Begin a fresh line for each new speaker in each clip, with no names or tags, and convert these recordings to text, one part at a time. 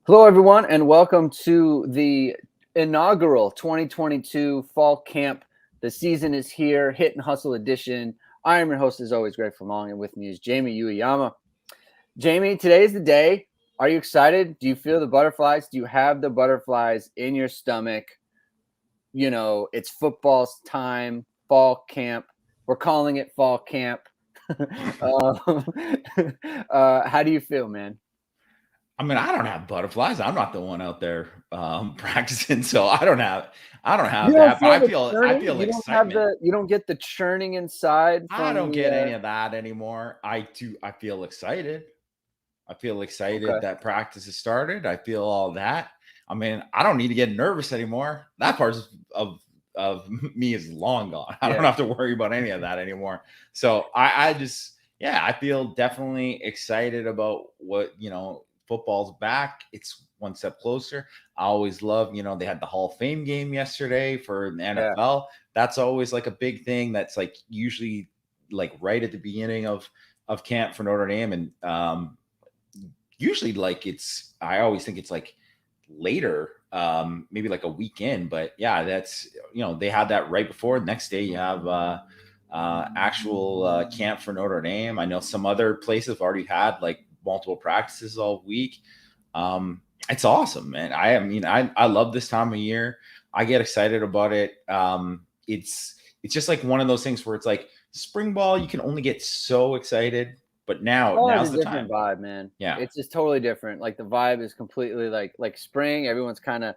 Hello, everyone, and welcome to the inaugural 2022 Fall Camp. The season is here, Hit and Hustle edition. I am your host, as always, Greg Flammang, and with me is Jamie Uyeyama. Jamie, today is the day. Are you excited? Do you feel the butterflies? Do you have the butterflies in your stomach? You know, it's football's time, Fall Camp. We're calling it Fall Camp. um, how do you feel, man?
I mean, I don't have butterflies. I'm not the one out there practicing, so I don't have
You don't
that. But
feel
I
the
feel I
churning?
feel
You don't have
excitement.
you don't get the churning inside
I
from
don't get
the
any of that anymore. I do. I feel excited. I feel excited
okay.
that practice has started. I feel all that. I mean, I don't need to get nervous anymore. That part of me is long gone. I don't
Yeah.
have to worry about any of that anymore. So I just yeah, I feel definitely excited about football's back. It's one step closer. I always love, they had the Hall of Fame game yesterday for the
Yeah.
NFL. That's always like a big thing. That's like usually like right at the beginning of camp for Notre Dame. And usually like I always think it's like later, maybe like a weekend. But yeah, that's they had that right before. The next day you have actual camp for Notre Dame. I know some other places have already had like multiple practices all week. It's awesome, man. I love this time of year. I get excited about it. It's just like one of those things where it's like spring ball, you can only get so excited, but
Fall has
now's
a
the
different
time.
vibe, man.
Yeah.
It's just totally different. Like the vibe is completely like spring. Everyone's kind of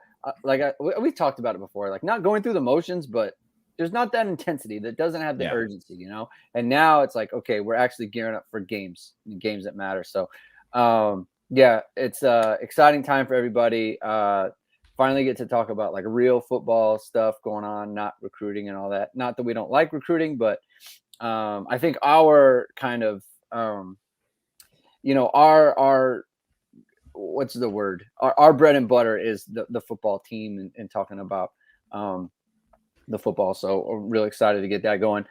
we talked about it before. Like not going through the motions, but there's not that intensity. That doesn't have the
Yeah.
urgency, And now it's like, okay, we're actually gearing up for games that matter. So, yeah, it's exciting time for everybody. Finally get to talk about like real football stuff going on, not recruiting and all that. Not that we don't like recruiting, but I think our kind of our what's the word? Our bread and butter is the football team and talking about the football. So I'm really excited to get that going.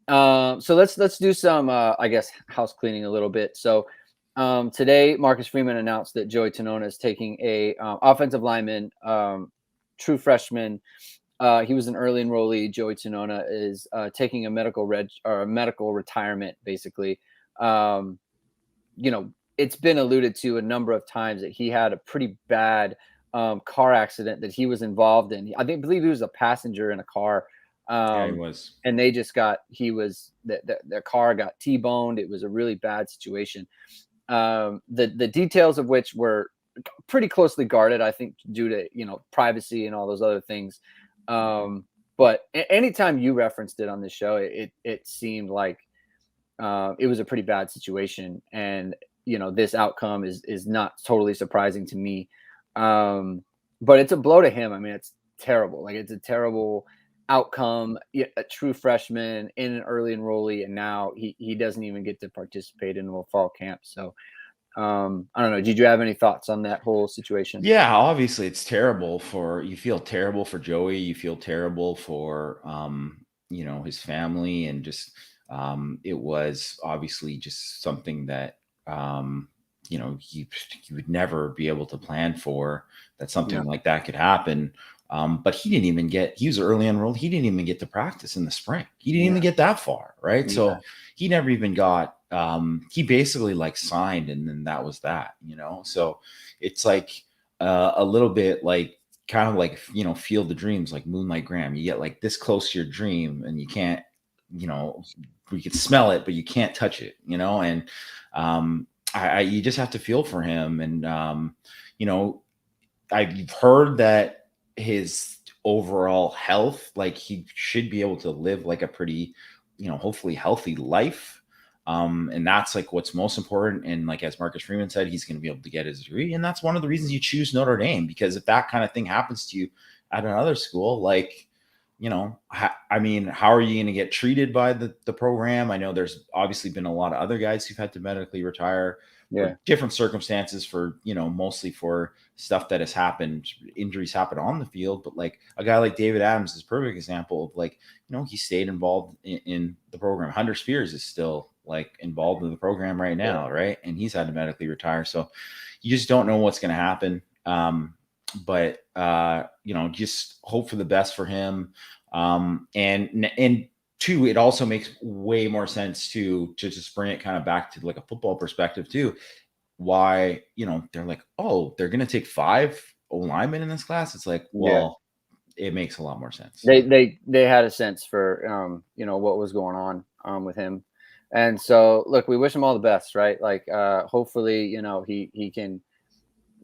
So let's do some I guess house cleaning a little bit. So today Marcus Freeman announced that Joey Tanona is taking a offensive lineman, true freshman. He was an early enrollee. Joey Tanona is taking a medical retirement, basically. Um, it's been alluded to a number of times that he had a pretty bad car accident that he was involved in. Believe he was a passenger in a car.
Yeah, he
Um,
was.
and their car got T-boned. It was a really bad situation. The details of which were pretty closely guarded, I think, due to, privacy and all those other things. But anytime you referenced it on this show, it seemed like it was a pretty bad situation. And, this outcome is not totally surprising to me. But it's a blow to him. I mean, it's terrible. Like it's a terrible outcome. A true freshman in an early enrollee, and now he doesn't even get to participate in a fall camp. So I don't know. Did you have any thoughts on that whole situation?
Yeah, obviously it's terrible you feel terrible for Joey, you feel terrible for his family and just it was obviously just something that you would never be able to plan for that
Yeah.
something like that could happen. But he was early enrolled. He didn't even get to practice in the spring. He didn't
Yeah.
even get that far, right?
Yeah.
So he never even got he basically like signed and then that was that. So it's like a little bit like kind of like Field of Dreams, like Moonlight Graham. You get like this close to your dream and you can't, you know, you can smell it, but you can't touch it. And you just have to feel for him. And you know, I've heard that his overall health, like he should be able to live like a pretty, hopefully healthy life. And that's like what's most important. And like as Marcus Freeman said, he's going to be able to get his degree. And that's one of the reasons you choose Notre Dame, because if that kind of thing happens to you at another school, like, I mean, how are you going to get treated by the program? I know there's obviously been a lot of other guys who've had to medically retire
Yeah.
for different circumstances, for mostly for stuff that has happened, injuries happen on the field. But like a guy like David Adams is a perfect example of like, he stayed involved in the program. Hunter Spears is still like involved in the program right
Yeah.
now, right? And he's had to medically retire. So you just don't know what's going to happen. But just hope for the best for him. And two, it also makes way more sense to just bring it kind of back to like a football perspective too. Why, they're like, oh, they're going to take 5 O-linemen in this class. It's like,
Yeah.
well, it makes a lot more sense.
They had a sense for what was going on with him. And so look, we wish him all the best, right? Like hopefully, he can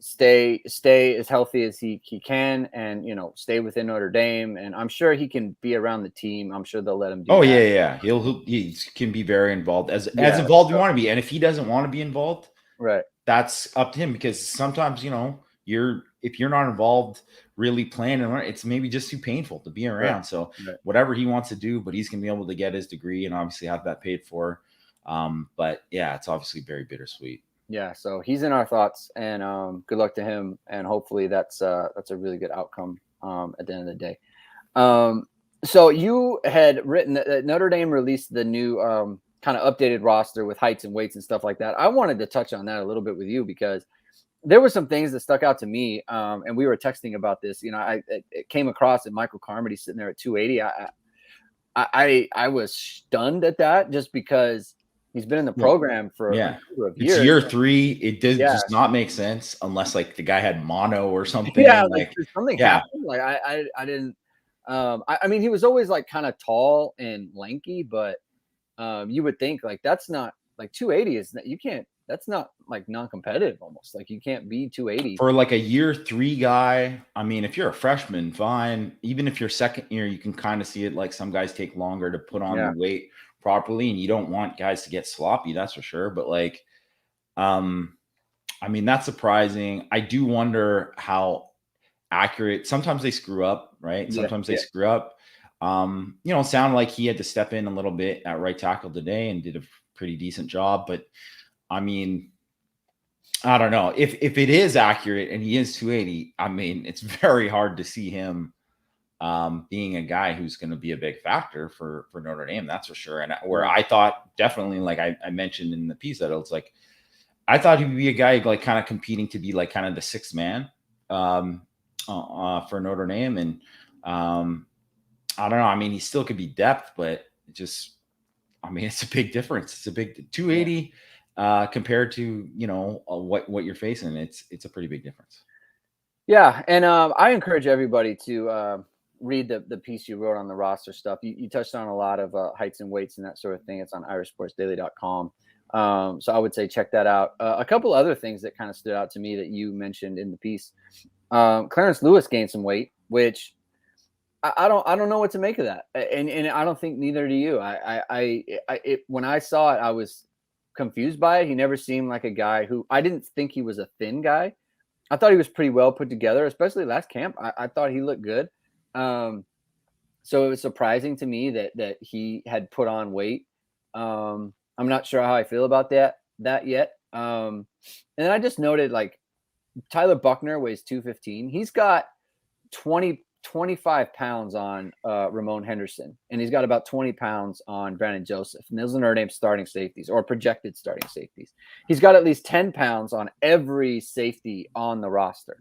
stay as healthy as he can, and stay within Notre Dame, and I'm sure he can be around the team. I'm sure they'll let him do
Oh
that.
yeah. He can be very involved, as
Yeah,
involved you want to be. And if he doesn't want to be involved,
right.
that's up to him, because sometimes, if you're not involved really playing, and it's maybe just too painful to be around.
Right.
So
Right.
whatever he wants to do, but he's going to be able to get his degree and obviously have that paid for. But yeah, it's obviously very bittersweet.
Yeah, so he's in our thoughts, and good luck to him, and hopefully that's a really good outcome at the end of the day. So you had written that Notre Dame released the new kind of updated roster with heights and weights and stuff like that. I wanted to touch on that a little bit with you, because there were some things that stuck out to me, and we were texting about this. It came across that Michael Carmody sitting there at 280. I was stunned at that, just because he's been in the program for a number of years.
It's year 3. It does
Yeah.
not make sense unless like the guy had mono or something.
Yeah,
like
did something happen? Like I didn't. I mean, he was always like kind of tall and lanky, but you would think like that's not like 280 is that you can't. That's not like non-competitive almost. Like you can't be 280
for like a year 3 guy. I mean, if you're a freshman, fine. Even if you're second year, you can kind of see it. Like some guys take longer to put on the weight properly, and you don't want guys to get sloppy, that's for sure. But like, I mean, that's surprising. I do wonder how accurate. Sometimes they screw up, right? Sometimes they screw up. It sounded like he had to step in a little bit at right tackle today and did a pretty decent job. But I mean, I don't know if it is accurate and he is 280. I mean, it's very hard to see him being a guy who's going to be a big factor for Notre Dame. That's for sure. And where I thought definitely, like I mentioned in the piece, that it's like, I thought he would be a guy like kind of competing to be like kind of the 6th man for Notre Dame. And I don't know. I mean, he still could be depth, but it's a big difference. It's a big 280 compared to, what you're facing. It's a pretty big difference.
Yeah. And I encourage everybody to read the piece you wrote on the roster stuff. You touched on a lot of heights and weights and that sort of thing. It's on irishsportsdaily.com. So I would say check that out. A couple other things that kind of stood out to me that you mentioned in the piece. Clarence Lewis gained some weight, which I don't know what to make of that, and I don't think neither do you. When I saw it, I was confused by it. He never seemed like a guy who, I didn't think he was a thin guy. I thought he was pretty well put together, especially last camp. I thought he looked good. So it was surprising to me that he had put on weight. I'm not sure how I feel about that yet. And then I just noted, like, Tyler Buckner weighs 215. He's got 25 pounds on Ramon Henderson, and he's got about 20 pounds on Brandon Joseph. And those are Notre Dame starting safeties, or projected starting safeties. He's got at least 10 pounds on every safety on the roster.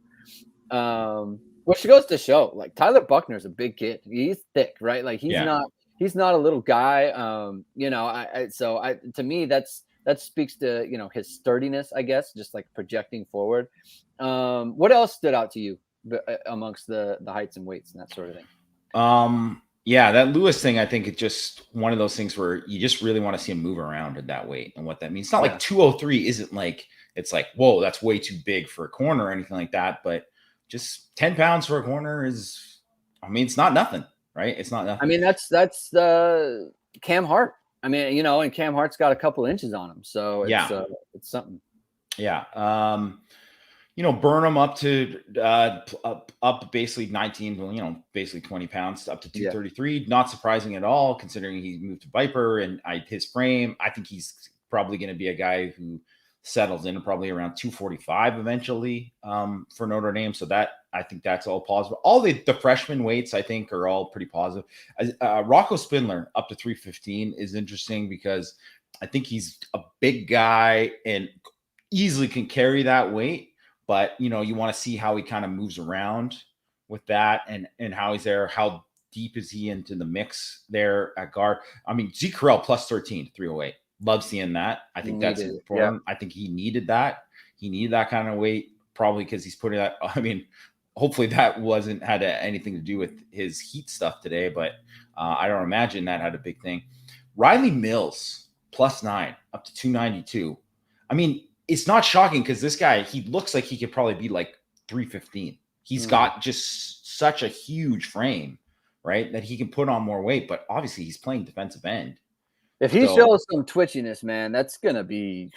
Which goes to show, like, Tyler Buckner's a big kid. He's thick, right? Like he's not a little guy. To me, that speaks to, his sturdiness, I guess, just like projecting forward. What else stood out to you amongst the heights and weights and that sort of thing?
Yeah, that Lewis thing, I think it's just one of those things where you just really want to see him move around at that weight and what that means. It's not like 203 isn't like, it's like, whoa, that's way too big for a corner or anything like that. But just 10 pounds for a corner is, it's not nothing, right? It's not nothing.
I mean, that's Cam Hart. I mean, and Cam Hart's got a couple inches on him. So it's something.
Yeah. Burn him up to up basically 19, basically 20 pounds up to 233. Not surprising at all, considering he moved to Viper and his frame. I think he's probably going to be a guy who settles in probably around 245 eventually for Notre Dame. So I think that's all positive. All the freshman weights, I think, are all pretty positive. Rocco Spindler up to 315 is interesting, because I think he's a big guy and easily can carry that weight. but you want to see how he kind of moves around with that and how he's there. How deep is he into the mix there at guard? I mean, Zeke Correll plus 13, 308. Love seeing that. I think that's important. I think he needed that. He needed that kind of weight, probably because he's putting that. I mean, hopefully that wasn't had anything to do with his heat stuff today, but I don't imagine that had a big thing. Riley Mills plus 9 up to 292. I mean, it's not shocking because this guy, he looks like he could probably be like 315. He's got just such a huge frame, right? That he can put on more weight, but obviously he's playing defensive end.
If he shows some twitchiness, man, that's going to be,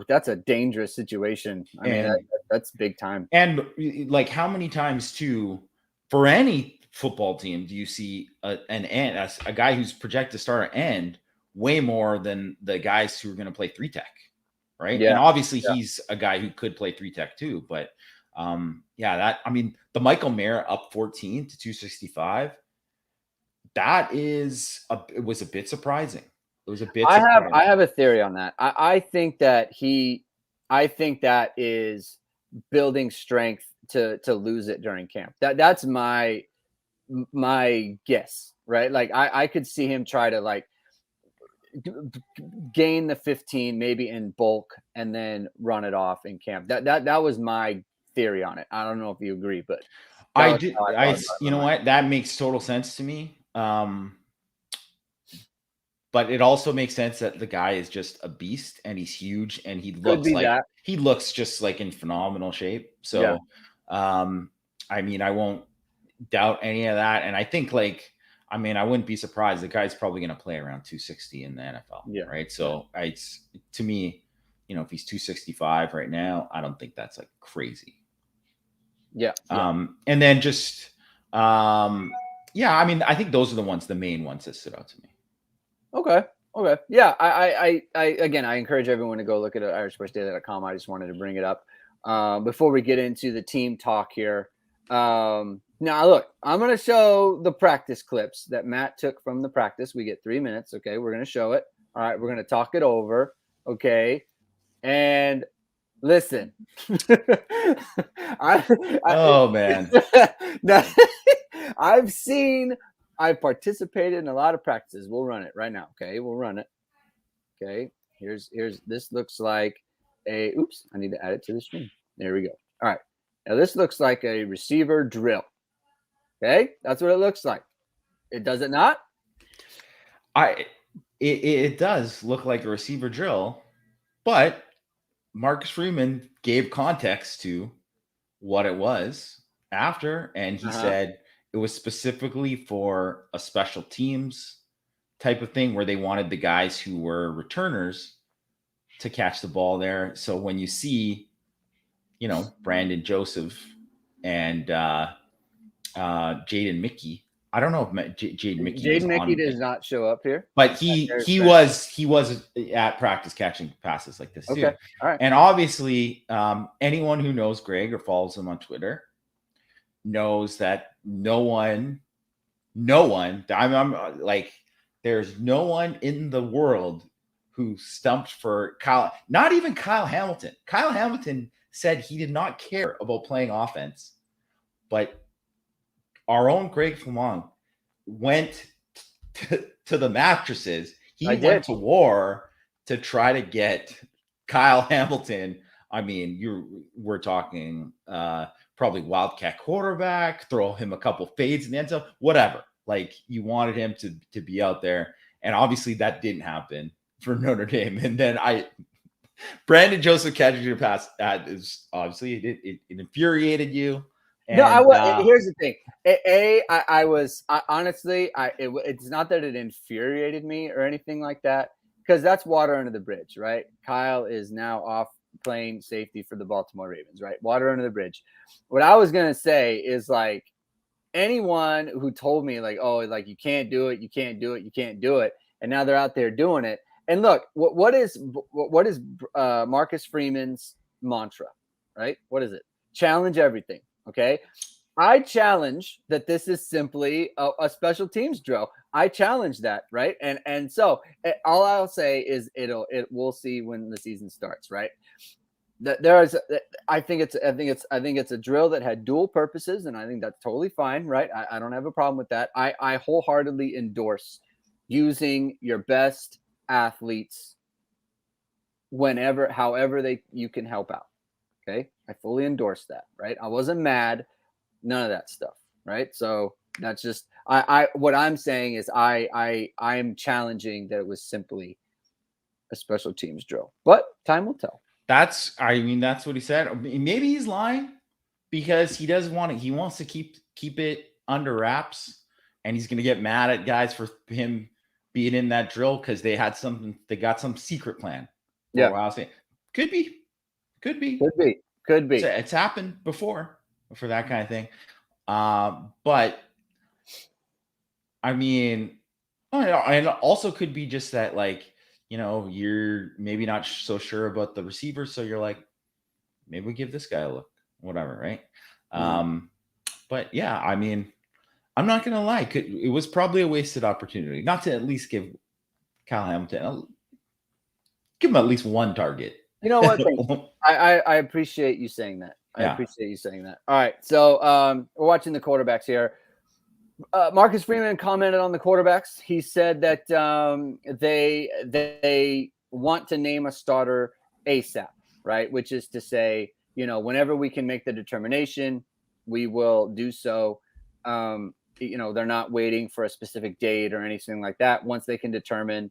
that's a dangerous situation. I mean, that's big time.
And like how many times too, for any football team, do you see a guy who's projected to start an end way more than the guys who are going to play 3-tech, right?
Yeah.
And obviously he's a guy who could play 3-tech too, but the Michael Mayer up 14 to 265, that it was a bit surprising. It was a bit surprising.
I have a theory on that. I think that is building strength to lose it during camp. That's my guess, right? Like I could see him try to like gain the 15 maybe in bulk and then run it off in camp. That was my theory on it. I don't know if you agree, but
you know what? That makes total sense to me. But it also makes sense that the guy is just a beast and he's huge and he looks just like in phenomenal shape. So, I mean, I won't doubt any of that. And I think I wouldn't be surprised. The guy's probably going to play around 260 in the NFL. Yeah. Right. So to me, if he's 265 right now, I don't think that's like crazy.
Yeah.
And then just, I mean, I think those are the main ones that stood out to me.
Okay. Yeah. I again, I encourage everyone to go look at irishsportsdaily.com. I just wanted to bring it up before we get into the team talk here. Now, look, I'm going to show the practice clips that Matt took from the practice. We get 3 minutes. Okay. We're going to show it. All right. We're going to talk it over. Okay. And listen,
man.
I've participated in a lot of practices. We'll run it right now. Okay. We'll run it. Okay. Here's this looks like I need to add it to the screen. There we go. All right. Now this looks like a receiver drill. Okay. That's what it looks like. Does it not?
It does look like a receiver drill, but Marcus Freeman gave context to what it was after, and he said it was specifically for a special teams type of thing where they wanted the guys who were returners to catch the ball there. So when you see, Brandon Joseph and Jaden Mickey, I don't know if Jaden Mickey
does not show up here,
but he was at practice catching passes like this too.
Okay. All right.
And obviously, anyone who knows Greg or follows him on Twitter knows that no one, I'm like, there's no one in the world who stumped for Kyle, not even Kyle Hamilton. Kyle Hamilton said he did not care about playing offense, but our own Greg Flammang went to the mattresses. He went to war to try to get Kyle Hamilton. I mean, we're talking probably wildcat quarterback, throw him a couple fades in the end zone, whatever. Like you wanted him to be out there. And obviously that didn't happen for Notre Dame. And then Brandon Joseph catching your pass, that is obviously it infuriated you. And,
here's the thing. Honestly, it's not that it infuriated me or anything like that, because that's water under the bridge, right? Kyle is now off playing safety for the Baltimore Ravens, right? Water under the bridge. What I was going to say is like anyone who told me like, oh, like you can't do it. And now they're out there doing it. And look, what is Marcus Freeman's mantra, right? What is it? Challenge everything. Okay. I challenge that this is simply a special teams drill. I challenge that. Right. And so all I'll say is we'll see when the season starts. Right. there is, I think it's a drill that had dual purposes, and I think that's totally fine, right? I don't have a problem with that. I wholeheartedly endorse using your best athletes however you can help out. Okay, I fully endorse that, right? I wasn't mad, none of that stuff, right? So that's just what I'm saying is I'm challenging that it was simply a special teams drill, but time will tell.
That's what he said. Maybe he's lying because he doesn't want it. He wants to keep it under wraps, and he's going to get mad at guys for him being in that drill because they got some secret plan.
Yeah,
I'll say could be. It's happened before for that kind of thing. But I mean, and also could be just that, like, you're maybe not so sure about the receiver, so you're like, maybe we give this guy a look, whatever, right? Mm-hmm. But yeah, I mean, I'm not gonna lie, it was probably a wasted opportunity not to at least give Kyle Hamilton, give him at least one target.
You know what? I appreciate you saying that. I appreciate you saying that. All right, so we're watching the quarterbacks here. Marcus Freeman commented on the quarterbacks. He said that they want to name a starter ASAP, right? Which is to say, whenever we can make the determination, we will do so. They're not waiting for a specific date or anything like that. Once they can determine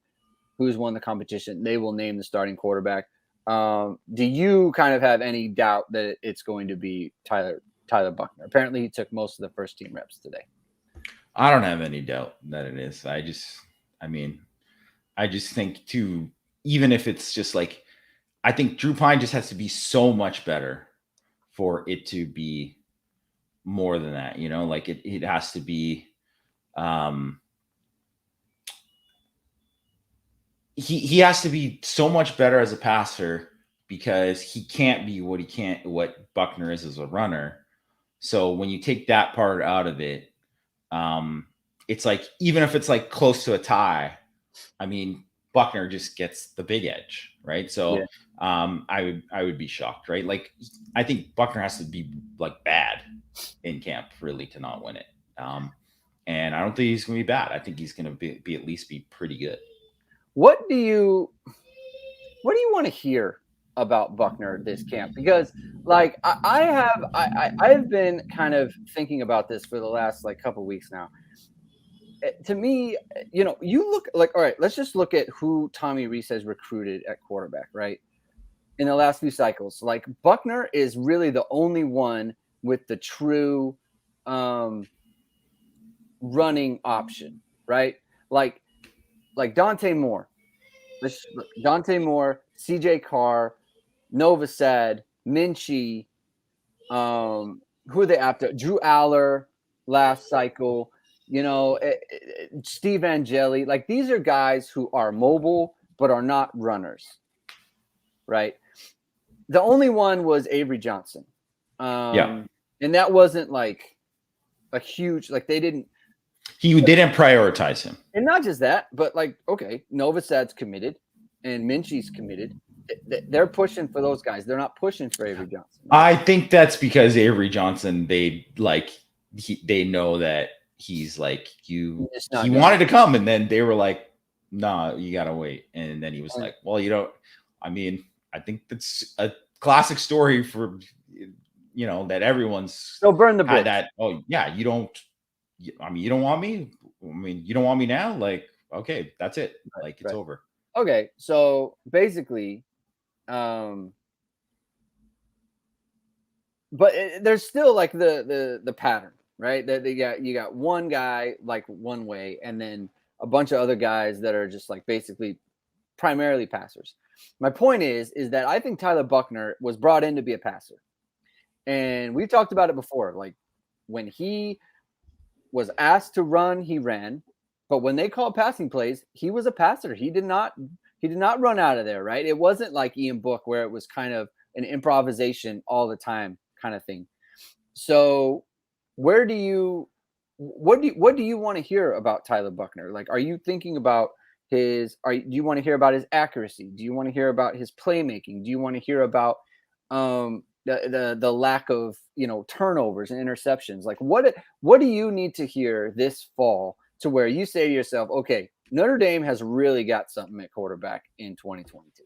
who's won the competition, they will name the starting quarterback. Do you kind of have any doubt that it's going to be Tyler Buchner? Apparently, he took most of the first team reps today.
I don't have any doubt that it is. I just think too, even if it's just like, I think Drew Pine just has to be so much better for it to be more than that, like it has to be, he has to be so much better as a passer because he can't be what Buchner is as a runner. So when you take that part out of it, it's like, even if it's like close to a tie, I mean, Buchner just gets the big edge, right? So, I would be shocked, right? Like, I think Buchner has to be like bad in camp really to not win it. And I don't think he's going to be bad. I think he's going to be at least be pretty good.
What do you want to hear about Buchner this camp? Because like I've been kind of thinking about this for the last like couple weeks now. To me, you look like, all right, let's just look at who Tommy Rees has recruited at quarterback, right? In the last few cycles, like Buchner is really the only one with the true running option, right? Like Dante Moore, CJ Carr, Novosad, Minchie, who are they after? Drew Aller last cycle, Steve Angeli. Like, these are guys who are mobile but are not runners, right? The only one was Avery Johnson. And that wasn't like a huge, like they didn't
prioritize him.
And not just that, but like, okay, Novosad's committed and Minchie's committed. They're pushing for those guys. They're not pushing for Avery Johnson.
I think that's because Avery Johnson, they know that he's like, he wanted to come, and then they were like, nah, you got to wait. And then he was like, well, I think that's a classic story for, that everyone's
so burn the bridge.
That, oh yeah, you don't want me. You don't want me now. Like, okay, that's it. Like, it's over.
Okay. So basically, but there's still like the pattern, right? That you got one guy like one way, and then a bunch of other guys that are just like basically primarily passers. My point is that I think Tyler Buchner was brought in to be a passer, and we talked about it before. Like, when he was asked to run, he ran, but when they called passing plays, he was a passer. He did not run out of there, right? It wasn't like Ian Book where it was kind of an improvisation all the time kind of thing. So what do you want to hear about Tyler Buchner? Like, are you thinking about do you want to hear about his accuracy? Do you want to hear about his playmaking? Do you want to hear about the lack of, turnovers and interceptions. Like what do you need to hear this fall to where you say to yourself, okay, Notre Dame has really got something at quarterback in 2022?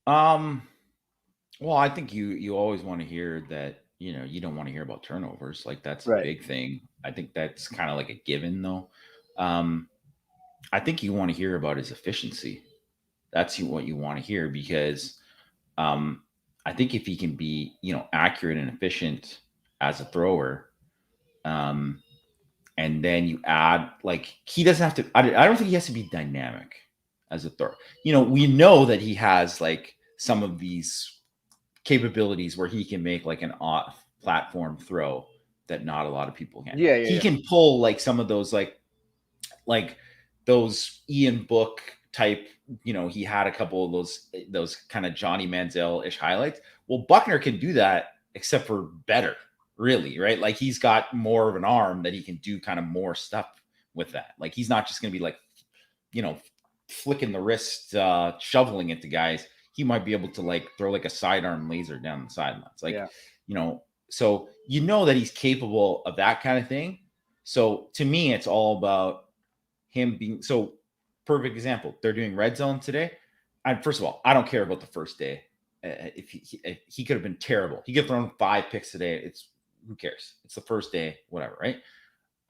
Well, I think you always want to hear that, you don't want to hear about turnovers. Like that's a
Right.
big thing. I think that's kind of like a given though. Um, I think you want to hear about his efficiency. That's what you want to hear because um, I think if he can be, accurate and efficient as a thrower, um, and then you add like he doesn't have to. I don't think he has to be dynamic as a thrower. We know that he has like some of these capabilities where he can make like an off platform throw that not a lot of people can.
Yeah, yeah,
He
yeah.
can pull like some of those like those Ian Book type, he had a couple of those kind of Johnny Manziel-ish highlights. Well, Buckner can do that except for better, really, right? Like he's got more of an arm that he can do kind of more stuff with that. Like he's not just going to be like, you know, flicking the wrist, shoveling it to guys. He might be able to like throw like a sidearm laser down the sidelines. Like,
Yeah.
So that he's capable of that kind of thing. So to me, it's all about him being so perfect example. They're doing red zone today. First of all, I don't care about the first day. If he could have been terrible, he could have thrown 5 picks today. It's who cares? It's the first day, whatever, right?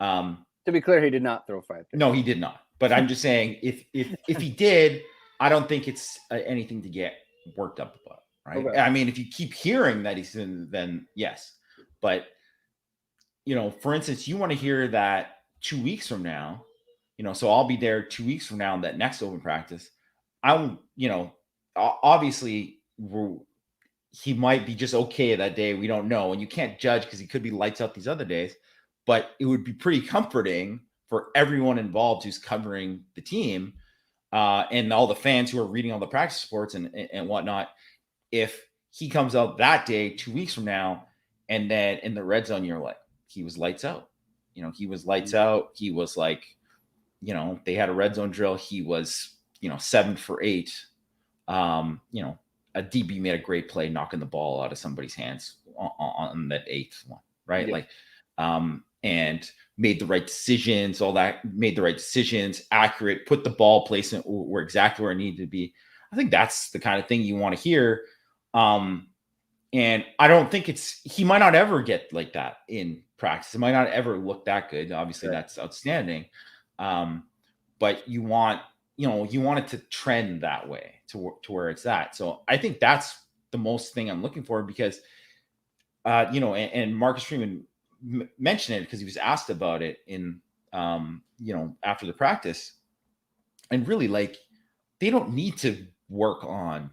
To be clear, he did not throw 5 picks.
No, he did not. But I'm just saying, if he did, I don't think it's anything to get worked up about, right?
Okay.
I mean, if you keep hearing that he's in, then yes. But for instance, you want to hear that 2 weeks from now, so I'll be there 2 weeks from now in that next open practice. Obviously he might be just okay that day. We don't know. And you can't judge because he could be lights out these other days, but it would be pretty comforting for everyone involved who's covering the team and all the fans who are reading all the practice reports and whatnot. If he comes out that day, 2 weeks from now, and then in the red zone, you're like, he was lights out. He was lights out. He was like, they had a red zone drill. He was, 7 for 8. A DB made a great play, knocking the ball out of somebody's hands on that 8th one, right? Yeah. And made the right decisions, accurate, put the ball placement where exactly where it needed to be. I think that's the kind of thing you want to hear. And I don't think he might not ever get like that in practice. It might not ever look that good. Obviously, That's outstanding. But you want it to trend that way to where it's at. So I think that's the most thing I'm looking for because, and Marcus Freeman mentioned it because he was asked about it in, after the practice. And really, like, they don't need to work on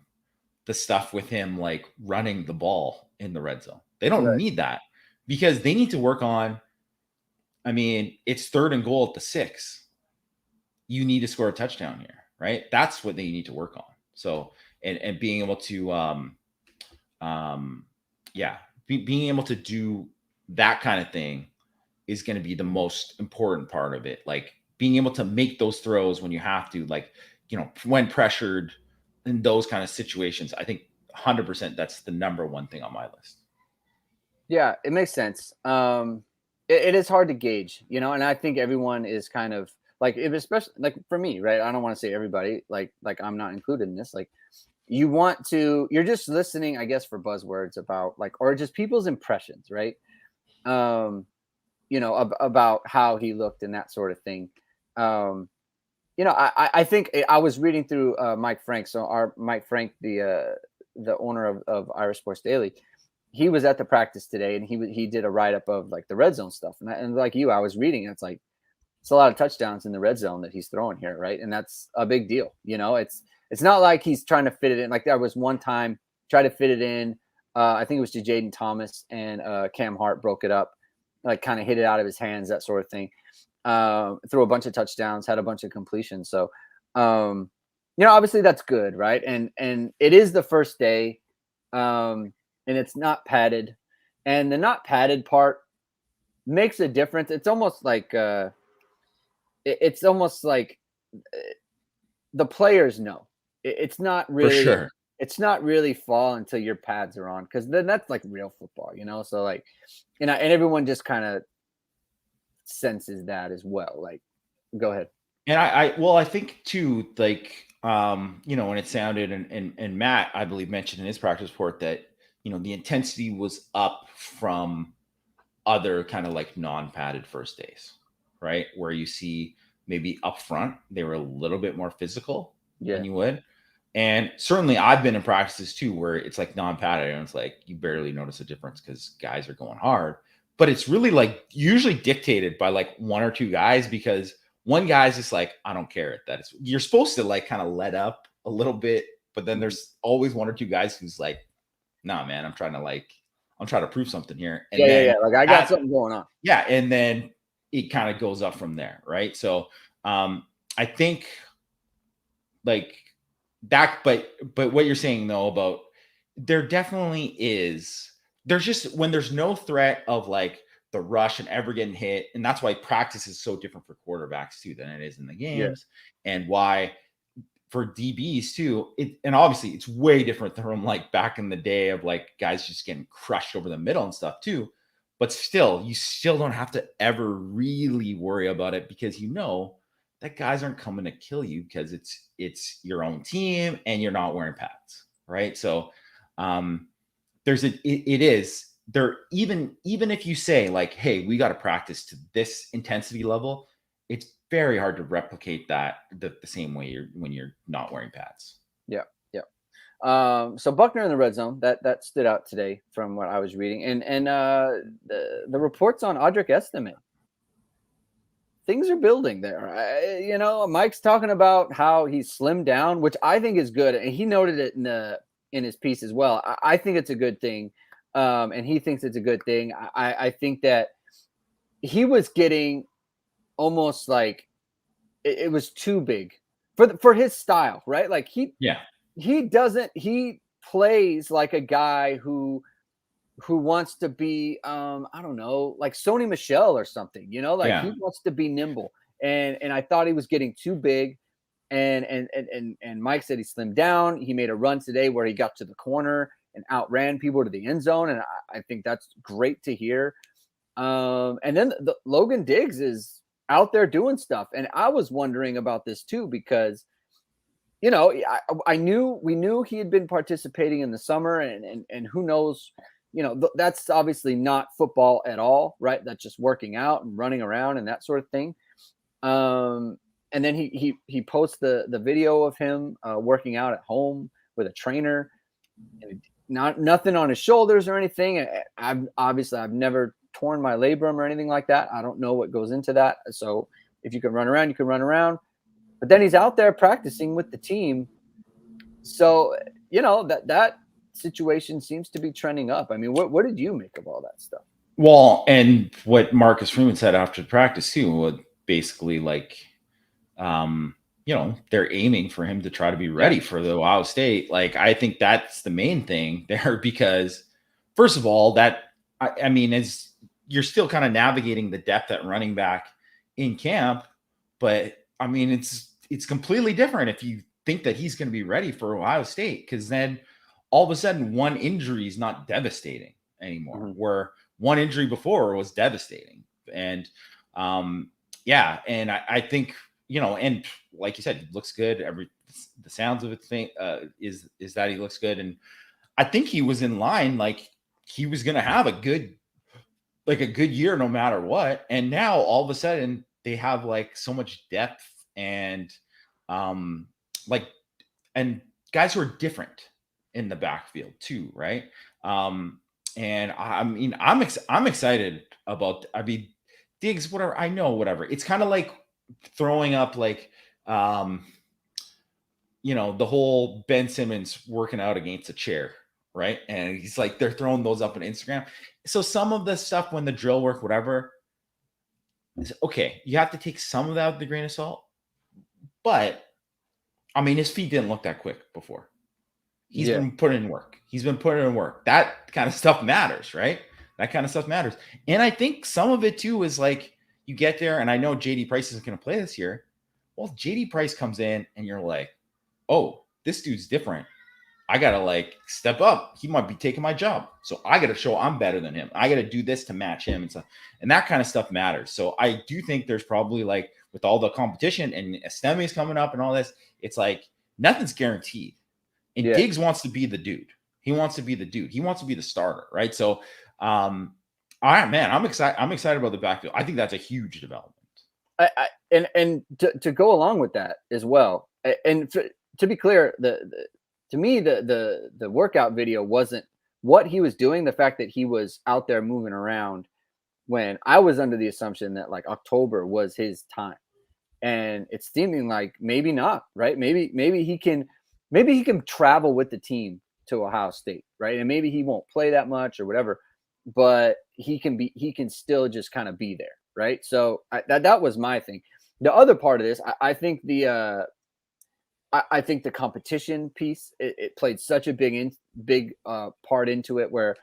the stuff with him, like running the ball in the red zone. They don't need that because they need to work on, it's 3rd and goal at the 6. You need to score a touchdown here, right? That's what they need to work on. So, and being able to, being able to do that kind of thing is going to be the most important part of it. Like being able to make those throws when you have to, like, when pressured in those kind of situations. I think 100% that's the number one thing on my list.
Yeah, it makes sense. It is hard to gauge, and I think everyone is kind of like, especially like for me, right? I don't want to say everybody, like I'm not included in this. Like you're just listening, I guess, for buzzwords about like, or just people's impressions, right? About how he looked and that sort of thing. I think I was reading through Mike Frank. So our Mike Frank, the owner of Irish Sports Daily, he was at the practice today and he did a write up of like the red zone stuff. And like you, I was reading, it's like, it's a lot of touchdowns in the red zone that he's throwing here. Right. And that's a big deal. It's not like he's trying to fit it in. Like there was one time tried to fit it in. I think it was to Jaden Thomas and Cam Hart broke it up, like kind of hit it out of his hands, that sort of thing. Threw a bunch of touchdowns, had a bunch of completions. So, obviously that's good. Right. And it is the first day and it's not padded, and the not padded part makes a difference. It's almost like, the players know. It's not really,
For sure.
it's not really fall until your pads are on, because then that's like real football, So like, and everyone just kind of senses that as well. Like, go ahead.
And I think too, like, when it sounded, and Matt, I believe, mentioned in his practice report that, the intensity was up from other kind of like non-padded first days, right? Where you see maybe up front, they were a little bit more physical than
Yeah.
you would. And certainly I've been in practices too, where it's like non-padded and it's like, you barely notice a difference because guys are going hard, but it's really like usually dictated by like one or two guys, because one guy's just like, I don't care that it's, you're supposed to like kind of let up a little bit, but then there's always one or two guys who's like, nah, man, I'm trying to prove something here. And
Yeah.
then
Like, I got something going on.
yeah, and then it kind of goes up from there, right? So I think like that, but what you're saying though about, there definitely is, there's just, when there's no threat of like the rush and ever getting hit, and that's why practice is so different for quarterbacks too than it is in the
Yeah.
games, and why for DBs too, and obviously it's way different from like back in the day of like guys just getting crushed over the middle and stuff too. But still, you still don't have to ever really worry about it, because that guys aren't coming to kill you, because it's your own team and you're not wearing pads, right? So it is there, even if you say like, hey, we got to practice to this intensity level, it's very hard to replicate that the same way when you're not wearing pads.
Yeah. So Buckner in the red zone, that stood out today from what I was reading, and the reports on Audric Estime. Things are building there. Mike's talking about how he's slimmed down, which I think is good, and he noted it in his piece as well. I think it's a good thing, and he thinks it's a good thing. I think that he was getting almost like it was too big for his style, right? Like he plays like a guy who wants to be I don't know, like Sony Michel or something, he wants to be nimble. And I thought he was getting too big. And Mike said he slimmed down. He made a run today where he got to the corner and outran people to the end zone. And I think that's great to hear. And then Logan Diggs is out there doing stuff. And I was wondering about this too, because we knew he had been participating in the summer, and who knows, that's obviously not football at all, right? That's just working out and running around and that sort of thing. And then he posts the video of him working out at home with a trainer, nothing on his shoulders or anything. I've never torn my labrum or anything like that. I don't know what goes into that. So if you can run around, you can run around. But then he's out there practicing with the team. So, that situation seems to be trending up. I mean, what did you make of all that stuff?
Well, and what Marcus Freeman said after practice too, was basically like, they're aiming for him to try to be ready for the Ohio State. Like, I think that's the main thing there, because first of all, I mean, as you're still kind of navigating the depth at running back in camp, but I mean, it's completely different if you think that he's going to be ready for Ohio State, because then all of a sudden one injury is not devastating anymore, where one injury before was devastating. And and I think, and like you said, he looks good. The sounds of it is that he looks good. And I think he was in line, like he was going to have a good year no matter what. And now all of a sudden they have like so much depth and and guys who are different in the backfield too, right? And I mean, I'm excited about. I mean, Diggs, whatever. It's kind of like throwing up like, the whole Ben Simmons working out against a chair, right? And he's like, they're throwing those up on Instagram. So some of the stuff when the drill work, whatever, is okay. You have to take some of that with a grain of salt. But I mean, his feet didn't look that quick before. He's been putting in work. That kind of stuff matters, right? That kind of stuff matters. And I think some of it too is like, you get there, and I know JD Price isn't going to play this year. Well, JD Price comes in and you're like, oh, this dude's different. I got to like step up. He might be taking my job. So I got to show I'm better than him. I got to do this to match him and stuff. And that kind of stuff matters. So I do think there's probably like with all the competition and Estemi's coming up and all this, it's like nothing's guaranteed. And
Yeah.
Diggs wants to be the dude. He wants to be the dude. He wants to be the starter, right? So, all right, man, I'm excited. I'm excited about the backfield. I think that's a huge development.
And to go along with that as well, and to be clear, to me the workout video wasn't what he was doing. The fact that he was out there moving around when I was under the assumption that like October was his time, and it's seeming like maybe not, right? Maybe he can travel with the team to Ohio State, right? And maybe he won't play that much or whatever, but he can still just kind of be there, right? So that was my thing. The other part of this, I think I think the competition piece it played such a big part into it, where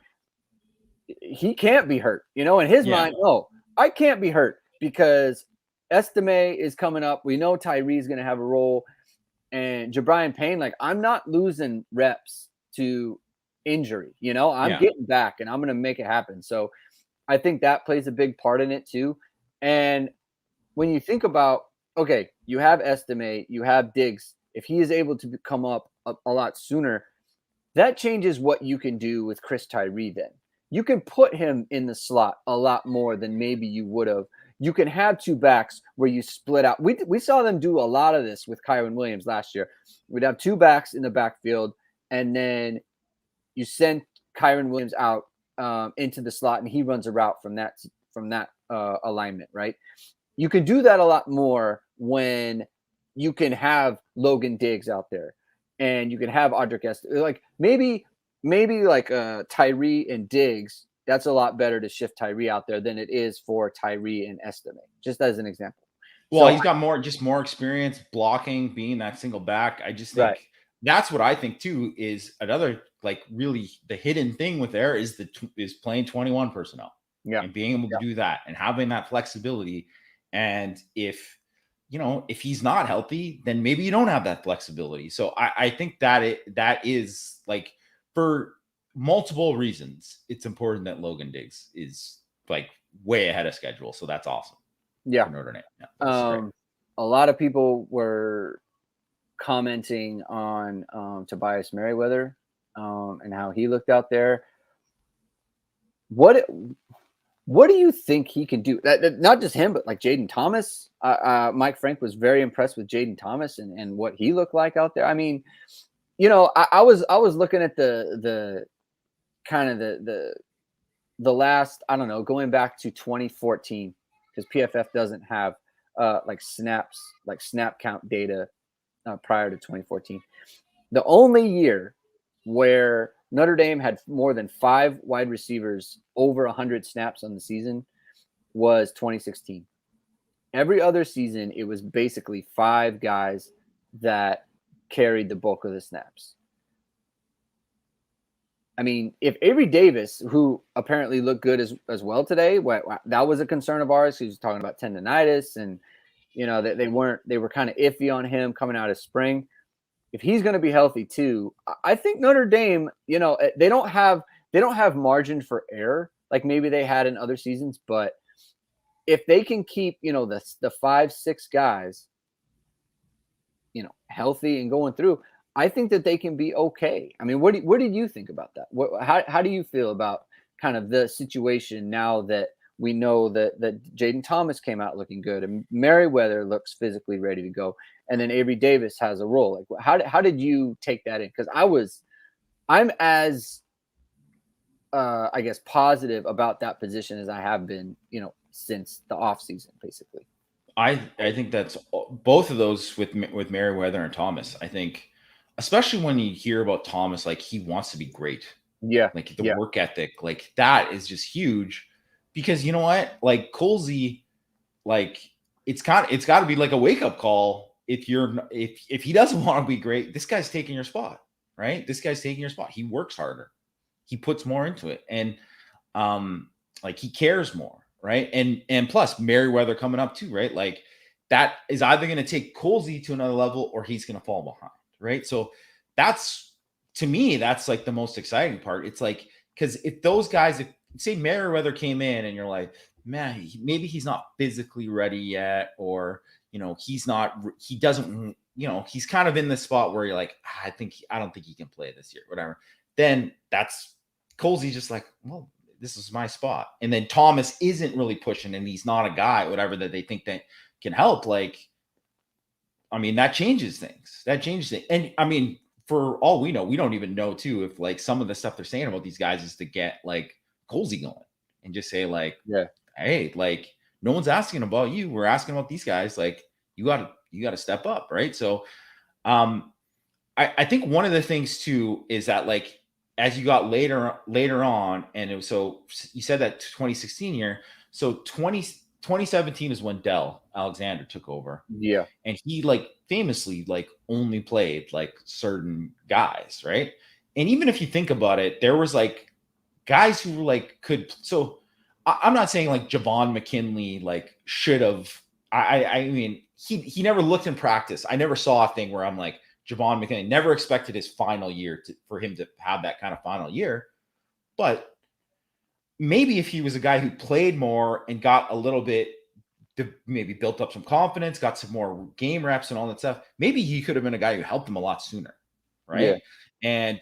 he can't be hurt. In his mind, no, I can't be hurt because Estime is coming up. We know Tyree is going to have a role, and Jabrian Payne, like I'm not losing reps to injury. I'm getting back and I'm going to make it happen. So I think that plays a big part in it too. And when you think about, okay, you have Estime, you have Diggs. If he is able to come up a lot sooner, that changes what you can do with Chris Tyree then. You can put him in the slot a lot more than maybe you would have. You can have two backs where you split out. We saw them do a lot of this with Kyron Williams last year. We'd have two backs in the backfield, and then you send Kyron Williams out into the slot, and he runs a route from that alignment, right? You can do that a lot more when you can have Logan Diggs out there, and you can have Audric Estime. Like maybe like Tyree and Diggs. That's a lot better to shift Tyree out there than it is for Tyree and Estime, just as an example.
Well, he's got more experience blocking, being that single back. I just think that's what I think too is another like really the hidden thing with there is playing 21 personnel, and being able to do that and having that flexibility. And if he's not healthy, then maybe you don't have that flexibility. So I think that that is like for multiple reasons, it's important that Logan Diggs is like way ahead of schedule. So that's awesome.
Yeah.
For Notre Dame. Yeah,
a lot of people were commenting on Tobias Merriweather and how he looked out there. What do you think he can do? Not just him, but like Jaden Thomas. Mike Frank was very impressed with Jaden Thomas and what he looked like out there. I mean, I was looking at the kind of the last, I don't know, going back to 2014, because PFF doesn't have like snap count data prior to 2014. The only year where Notre Dame had more than 5 wide receivers over 100 snaps on the season was 2016. Every other season, it was basically 5 guys that carried the bulk of the snaps. I mean, if Avery Davis, who apparently looked good as well today, that was a concern of ours. He was talking about tendonitis, and they were kind of iffy on him coming out of spring. If he's going to be healthy too, I think Notre Dame, they don't have margin for error like maybe they had in other seasons, but if they can keep, the 5-6 guys, healthy and going through, I think that they can be okay. I mean, what did you think about that? How do you feel about kind of the situation now that we know that Jaden Thomas came out looking good and Merriweather looks physically ready to go, and then Avery Davis has a role? Like, how did you take that in? Because I'm as I guess positive about that position as I have been, since the offseason, basically.
I think that's both of those with Merriweather and Thomas. I think, especially when you hear about Thomas, like he wants to be great.
Yeah.
Like the work ethic, like that is just huge. Because you know what? Like Colsey, like it's got to be like a wake-up call. If he doesn't want to be great, this guy's taking your spot, right? This guy's taking your spot. He works harder. He puts more into it. And like he cares more. Right. And plus Merriweather coming up too, right? Like that is either going to take Colsey to another level or he's going to fall behind. Right. So that's to me, that's like the most exciting part. It's like, because if those guys, if say Merriweather came in and you're like, man, maybe he's not physically ready yet, or he's not, he doesn't, he's kind of in the spot where you're like, I don't think he can play this year, whatever. Then that's Colsey's just like, well, this is my spot. And then Thomas isn't really pushing, and he's not a guy, whatever, that they think that can help. Like, I mean, that changes things. That changes it. And I mean, for all we know, we don't even know too if like some of the stuff they're saying about these guys is to get like Colsey going and just say like,
Yeah.
hey, like no one's asking about you. We're asking about these guys. Like you gotta step up, right? So I think one of the things too is that like as you got later on, and it was, so you said that 2016 year, so 2017 is when Dell Alexander took over.
Yeah.
And he like famously like only played like certain guys, right? And even if you think about it, there was like guys who were like could. So I'm not saying like Javon McKinley like should have. I mean he never looked in practice. I never saw a thing where I'm like Javon McKinley. Never expected his final year for him to have that kind of final year, but maybe if he was a guy who played more and got a little bit, maybe built up some confidence, got some more game reps and all that stuff, maybe he could have been a guy who helped him a lot sooner, right?
Yeah.
And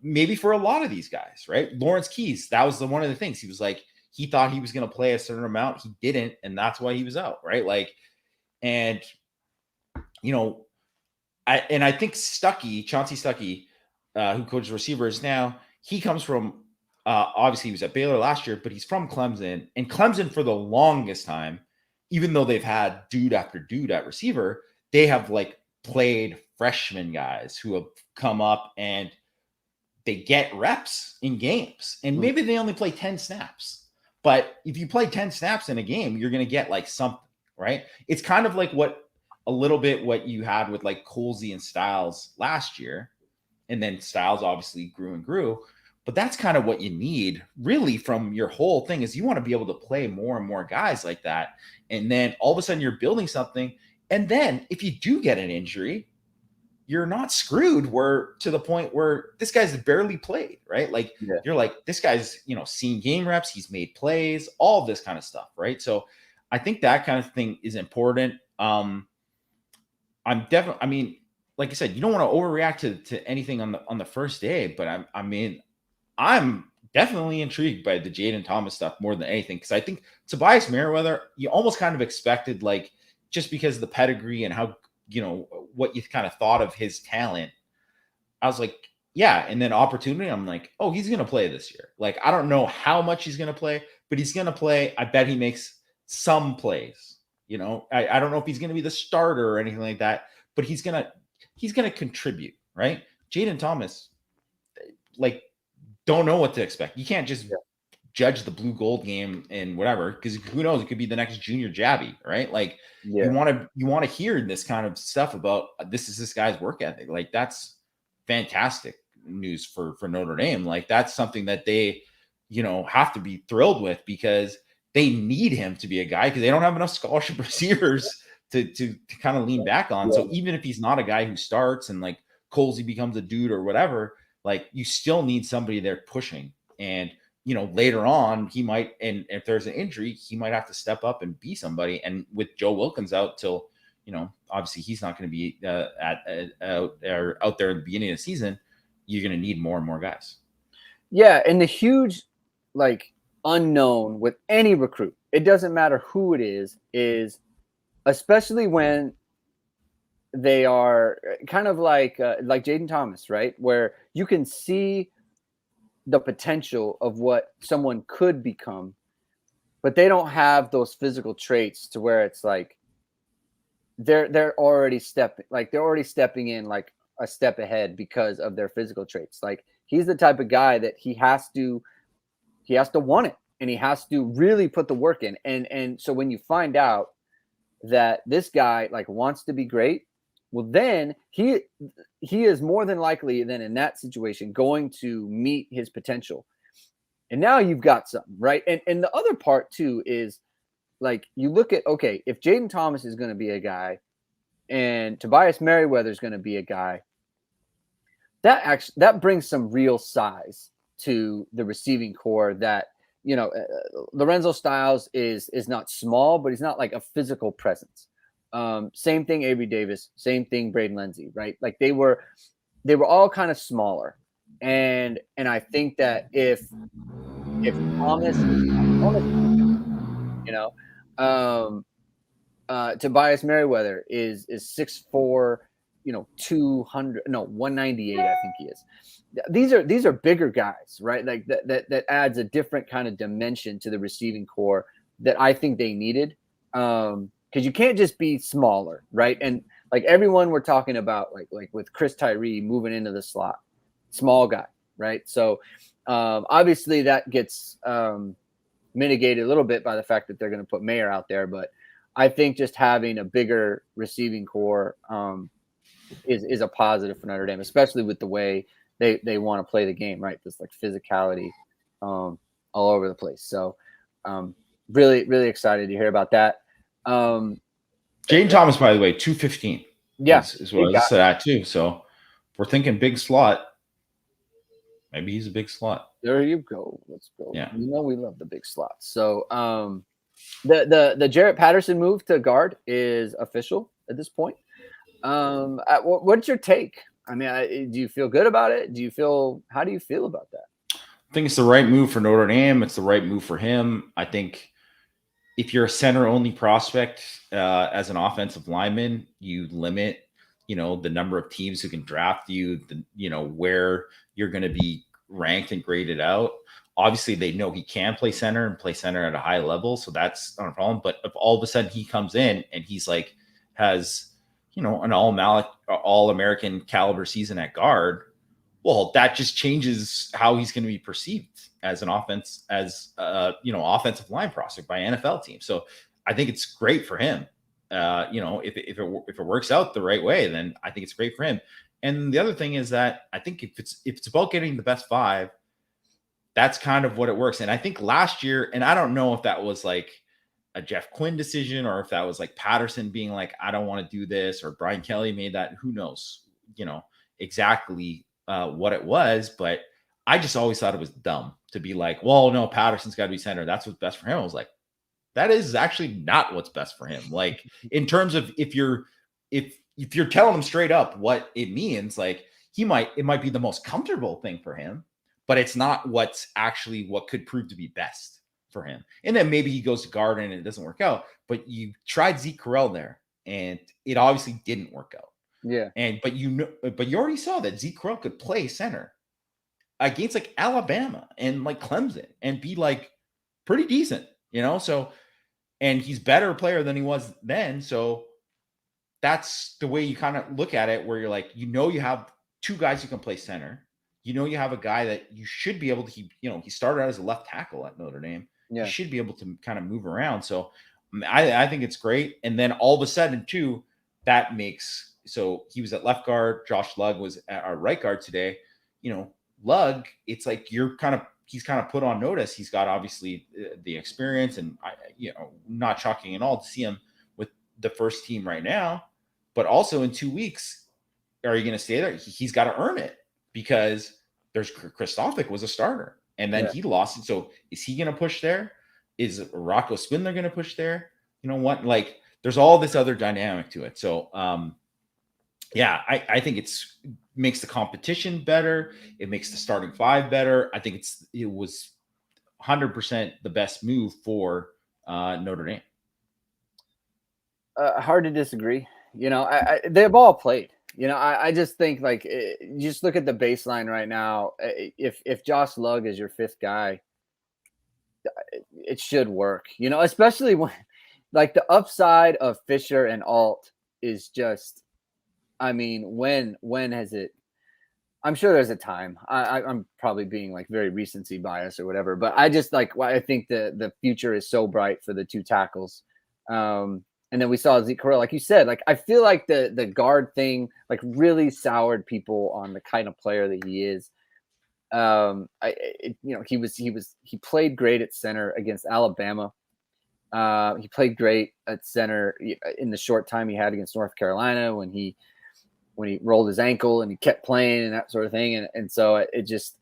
maybe for a lot of these guys, right? Lawrence Keys, that was one of the things. He was like, he thought he was going to play a certain amount, he didn't, and that's why he was out, right? Like, and I think Chauncey Stuckey, who coaches receivers now, he comes from obviously he was at Baylor last year, but he's from Clemson, and Clemson for the longest time, even though they've had dude after dude at receiver, they have like played freshman guys who have come up and they get reps in games, and maybe they only play 10 snaps. But if you play 10 snaps in a game, you're going to get like something, right? It's kind of like a little bit what you had with like Colsey and Styles last year. And then Styles obviously grew and grew. But that's kind of what you need really from your whole thing, is you want to be able to play more and more guys like that. And then all of a sudden you're building something. And then if you do get an injury, you're not screwed to the point where this guy's barely played, right? Like You're like, this guy's, seen game reps, he's made plays, all this kind of stuff, right? So I think that kind of thing is important. I'm definitely, I mean, like I said, you don't want to overreact to anything on the first day, but I'm definitely intrigued by the Jaden Thomas stuff more than anything, because I think Tobias Merriweather, you almost kind of expected, like, just because of the pedigree and how, what you kind of thought of his talent. I was like, yeah. And then opportunity, I'm like, oh, he's going to play this year. Like, I don't know how much he's going to play, but he's going to play. I bet he makes some plays. I don't know if he's going to be the starter or anything like that, but he's going to contribute, right? Jaden Thomas, like, don't know what to expect. You can't just judge the blue gold game and whatever, because who knows, it could be the next junior Jabby, right? Like you want to hear this kind of stuff about this guy's work ethic. Like that's fantastic news for Notre Dame. Like that's something that they, have to be thrilled with, because they need him to be a guy, because they don't have enough scholarship receivers to kind of lean back on. So even if he's not a guy who starts and like Colsey becomes a dude or whatever, like you still need somebody there pushing. And later on he might, and if there's an injury, he might have to step up and be somebody. And with Joe Wilkins out till, obviously he's not going to be out there in the beginning of the season, you're going to need more and more guys.
Yeah. And the huge like unknown with any recruit, it doesn't matter who it is especially when they are kind of like Jaden Thomas, right? Where you can see the potential of what someone could become, but they don't have those physical traits to where it's like they're already stepping in like a step ahead because of their physical traits. Like he's the type of guy that he has to want it, and he has to really put the work in. And so when you find out that this guy like wants to be great, well, then he is more than likely then in that situation going to meet his potential. And now you've got something, right? And the other part too is like you look at, okay, if Jaden Thomas is going to be a guy and Tobias Merriweather is going to be a guy, that brings some real size to the receiving core that, Lorenzo Styles is not small, but he's not like a physical presence. Same thing, Avery Davis, same thing, Braden Lenzy, right? Like they were all kind of smaller. And I think that if Thomas, um, Tobias Merriweather is 6'4", 200, no, 198, I think he is. These are bigger guys, right? Like that adds a different kind of dimension to the receiving core that I think they needed. Because you can't just be smaller, right? And like everyone we're talking about, like with Chris Tyree moving into the slot, small guy, right? So obviously that gets mitigated a little bit by the fact that they're going to put Mayer out there, but I think just having a bigger receiving core is a positive for Notre Dame, especially with the way they want to play the game, right? This like physicality all over the place. So really, really excited to hear about that.
Jaden Thomas, by the way, 215.
Yeah,
is what I was said at too. So if we're thinking big slot, maybe he's a big slot.
There you go. Let's go.
Yeah.
We love the big slots. So the Jarrett Patterson move to guard is official at this point. What's your take? I mean, do you feel good about it? How do you feel about that?
I think it's the right move for Notre Dame. It's the right move for him. I think if you're a center-only prospect as an offensive lineman, you limit, the number of teams who can draft you, where you're going to be ranked and graded out. Obviously, they know he can play center and play center at a high level, so that's not a problem. But if all of a sudden he comes in and he's like has an all-American caliber season at guard, well, that just changes how he's going to be perceived as an offensive line prospect by NFL team. So I think it's great for him. If it works out the right way, then I think it's great for him. And the other thing is that I think if it's about getting the best five, that's kind of what it works. And I think last year, and I don't know if that was like a Jeff Quinn decision or if that was like Patterson being like, I don't want to do this, or Brian Kelly made that, who knows, exactly what it was. But I just always thought it was dumb to be like, well, no, Patterson's got to be center. That's what's best for him. I was like, that is actually not what's best for him. Like in terms of if you're telling him straight up what it means, like it might be the most comfortable thing for him, but it's not what could prove to be best for him. And then maybe he goes to guard and it doesn't work out, but you tried Zeke Correll there and it obviously didn't work out.
Yeah.
But you already saw that Zeke Correll could play center against like Alabama and like Clemson and be like pretty decent, so, and he's better player than he was then. So that's the way you kind of look at it, where you're like, you have two guys who can play center. You have a guy that you should be able to, he started out as a left tackle at Notre Dame. Yeah. He should be able to kind of move around. So I think it's great. And then all of a sudden too, that makes, so he was at left guard. Josh Lugg was at our right guard today. Lugg, it's like he's kind of put on notice. He's got obviously the experience, and not shocking at all to see him with the first team right now, but also in 2 weeks, are you going to stay there? He's got to earn it, because there's Kristofic was a starter and then he lost it. So is he going to push there? Is Rocco Spindler going to push there? You know what? Like there's all this other dynamic to it. So I think makes the competition better. It makes the starting five better. I think it was 100% the best move for Notre Dame.
Hard to disagree. They've all played. I just think like you just look at the baseline right now. If Josh Lugg is your fifth guy, it should work. Especially when like the upside of Fisher and Alt is just. I mean, when has it? I'm sure there's a time. I'm probably being like very recency bias or whatever, but I just like I think the future is so bright for the two tackles. And then we saw Zeke Correll, like you said. Like I feel like the guard thing like really soured people on the kind of player that he is. He played great at center against Alabama. He played great at center in the short time he had against North Carolina when he when he rolled his ankle and he kept playing and that sort of thing. And so it just,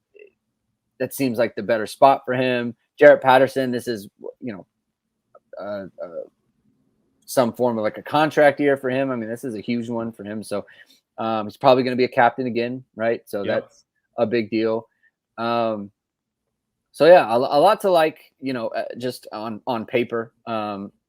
that seems like the better spot for him. Jarrett Patterson, this is, some form of like a contract year for him. I mean, this is a huge one for him. So he's probably going to be a captain again, right? So that's a big deal. So yeah, a lot to like, just on paper.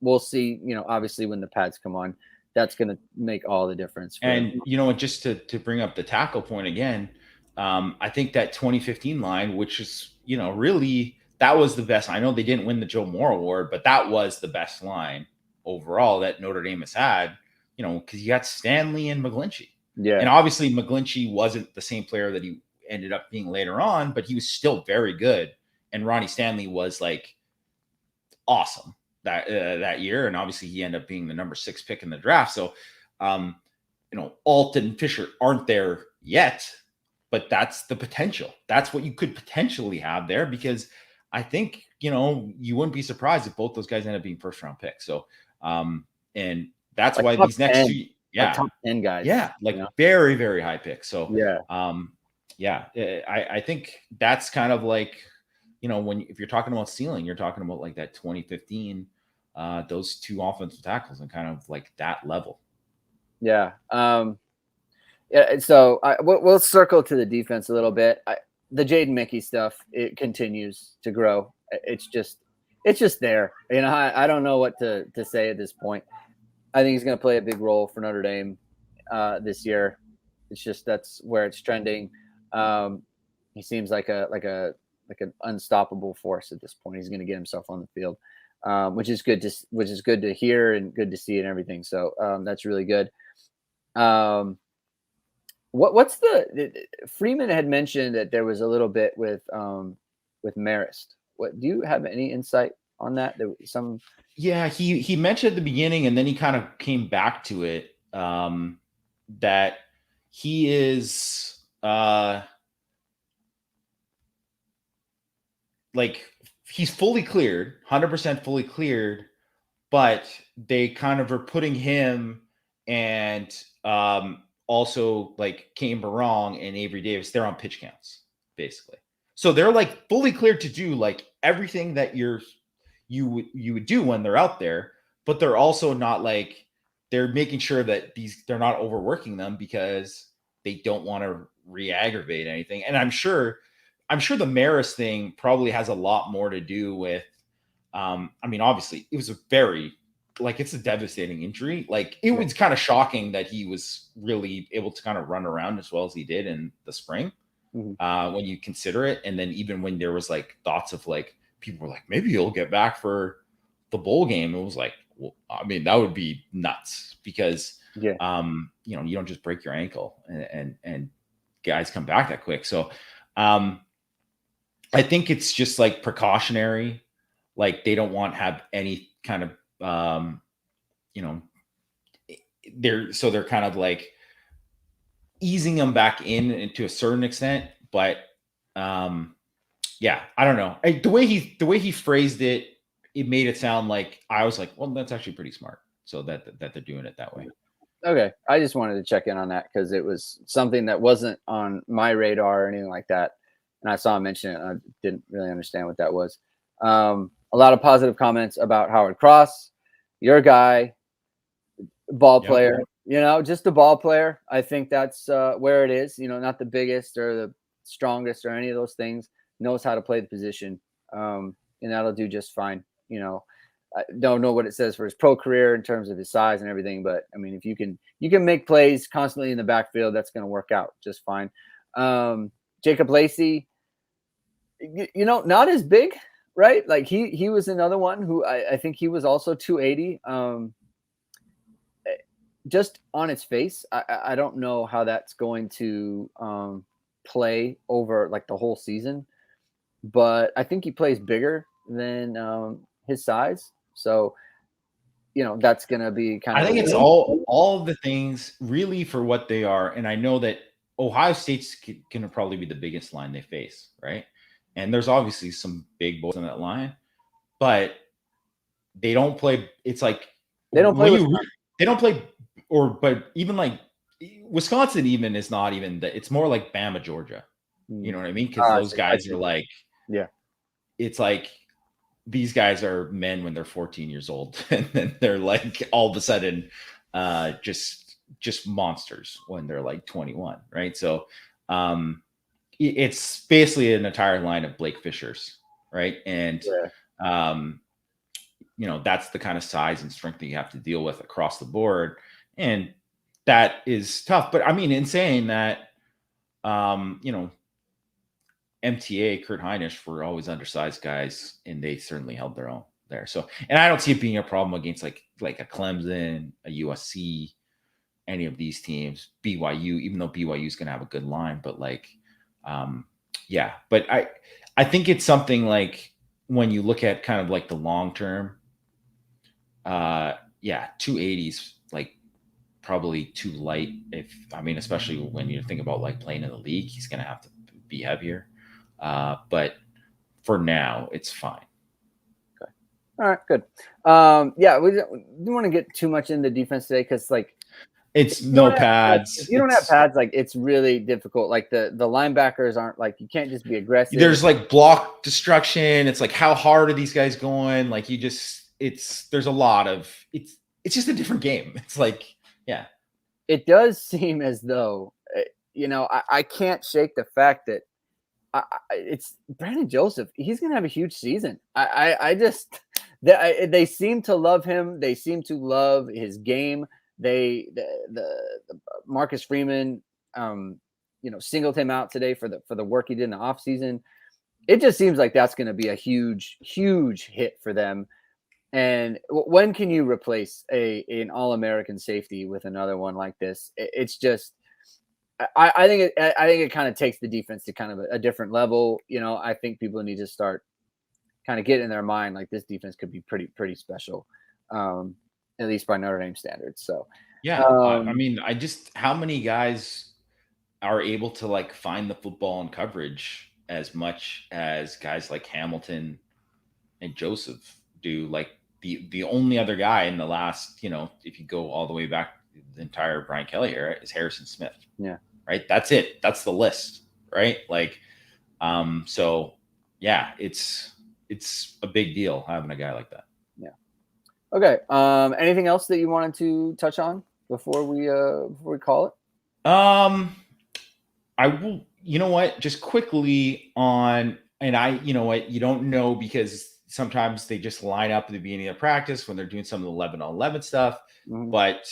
We'll see, obviously when the pads come on, that's going to make all the difference.
And just to bring up the tackle point again, I think that 2015 line, which is, really, that was the best. I know they didn't win the Joe Moore Award, but that was the best line overall that Notre Dame has had, because you got Stanley and McGlinchey.
Yeah.
And obviously McGlinchey wasn't the same player that he ended up being later on, but he was still very good. And Ronnie Stanley was like awesome that year. And obviously he ended up being the number 6 pick in the draft. So, Alton and Fisher aren't there yet, but that's the potential. That's what you could potentially have there, because I think, you wouldn't be surprised if both those guys end up being first round picks. So, and that's
like
why these next
10,
two,
like top 10 guys.
Yeah. Like very, very high picks. So, I think that's kind of like, if you're talking about ceiling, you're talking about like that 2015, those two offensive tackles and kind of like that level.
Yeah. So we'll circle to the defense a little bit. The Jaden Mickey stuff, it continues to grow. It's just there. I don't know what to say at this point. I think he's going to play a big role for Notre Dame this year. It's just, that's where it's trending. He seems like an unstoppable force at this point. He's going to get himself on the field, which is good to hear and good to see and everything. So that's really good. What's Freeman had mentioned that there was a little bit with Marist. What do you have any insight on that?
Yeah, he mentioned at the beginning, and then he kind of came back to it, that he is like he's fully cleared, 100% fully cleared, but they kind of are putting him and also like Kane Barong and Avery Davis, they're on pitch counts basically. So they're like fully cleared to do like everything that you would do when they're out there, but they're also not like, they're making sure that they're not overworking them because they don't want to re-aggravate anything. And I'm sure the Marist thing probably has a lot more to do with, obviously it was it's a devastating injury. Like it was kind of shocking that he was really able to kind of run around as well as he did in the spring, when you consider it. And then even when there was like thoughts of like, people were like, maybe he'll get back for the bowl game. It was like, well, that would be nuts because, you don't just break your ankle and guys come back that quick. So I think it's just like precautionary. Like they don't want to have any kind of, they're kind of like easing them back into a certain extent, but I don't know. The way he phrased it, it made it sound like I was like, well, that's actually pretty smart. So that they're doing it that way.
Okay. I just wanted to check in on that because it was something that wasn't on my radar or anything like that. And I saw him mention it. And I didn't really understand what that was. A lot of positive comments about Howard Cross, your guy, ball player, just a ball player. I think that's where it is, not the biggest or the strongest or any of those things, knows how to play the position. And that'll do just fine. I don't know what it says for his pro career in terms of his size and everything, but I mean, if you can make plays constantly in the backfield, that's going to work out just fine. Jacob Lacey, not as big, right? Like he was another one who I think he was also 280. Just on its face, I don't know how that's going to play over like the whole season, but I think he plays bigger than his size. So, that's going to be kind of.
I think it's all of the things really for what they are. And I know that Ohio State's going to probably be the biggest line they face, right? And there's obviously some big boys on that line, but they don't play. It's like
they don't play.
They don't play, but even like Wisconsin even is not even that. It's more like Bama, Georgia. You know what I mean? Because those guys are like,
yeah,
it's like these guys are men when they're 14 years old, and then they're like all of a sudden just monsters when they're like 21, right? So it's basically an entire line of Blake Fishers, right? And that's the kind of size and strength that you have to deal with across the board, and that is tough. But I mean, in saying that, MTA, Kurt Heinisch were always undersized guys, and they certainly held their own there. So, and I don't see it being a problem against like a Clemson, a USC, any of these teams, BYU, even though BYU is going to have a good line, but like, but I think it's something like when you look at kind of like the long term, 280s like probably too light. Especially when you think about like playing in the league, he's going to have to be heavier. But for now, it's fine.
Okay. All right, good. We don't want to get too much into defense today because like
it's no pads.
If you don't have pads, like it's really difficult. Like the linebackers aren't like, you can't just be aggressive.
There's like block destruction. It's like, how hard are these guys going? Like there's a lot of it's just a different game. It's like, yeah.
It does seem as though, I can't shake the fact that it's Brandon Joseph. He's going to have a huge season. They seem to love him. They seem to love his game. The Marcus Freeman, singled him out today for the work he did in the offseason. It just seems like that's going to be a huge, huge hit for them. And when can you replace an All-American safety with another one like this? It's just, I think it kind of takes the defense to kind of a different level. I think people need to start kind of getting in their mind like this defense could be pretty special, at least by Notre Dame standards. So
how many guys are able to like find the football and coverage as much as guys like Hamilton and Joseph do? Like the only other guy in the last, if you go all the way back the entire Brian Kelly era, is Harrison Smith.
Yeah.
Right. That's it. That's the list. Right. Like, so yeah, it's a big deal having a guy like that.
Yeah. Okay. Anything else that you wanted to touch on before we call it?
I will, just quickly on, and you don't know because sometimes they just line up at the beginning of practice when they're doing some of the 11-on-11 stuff. Mm-hmm. But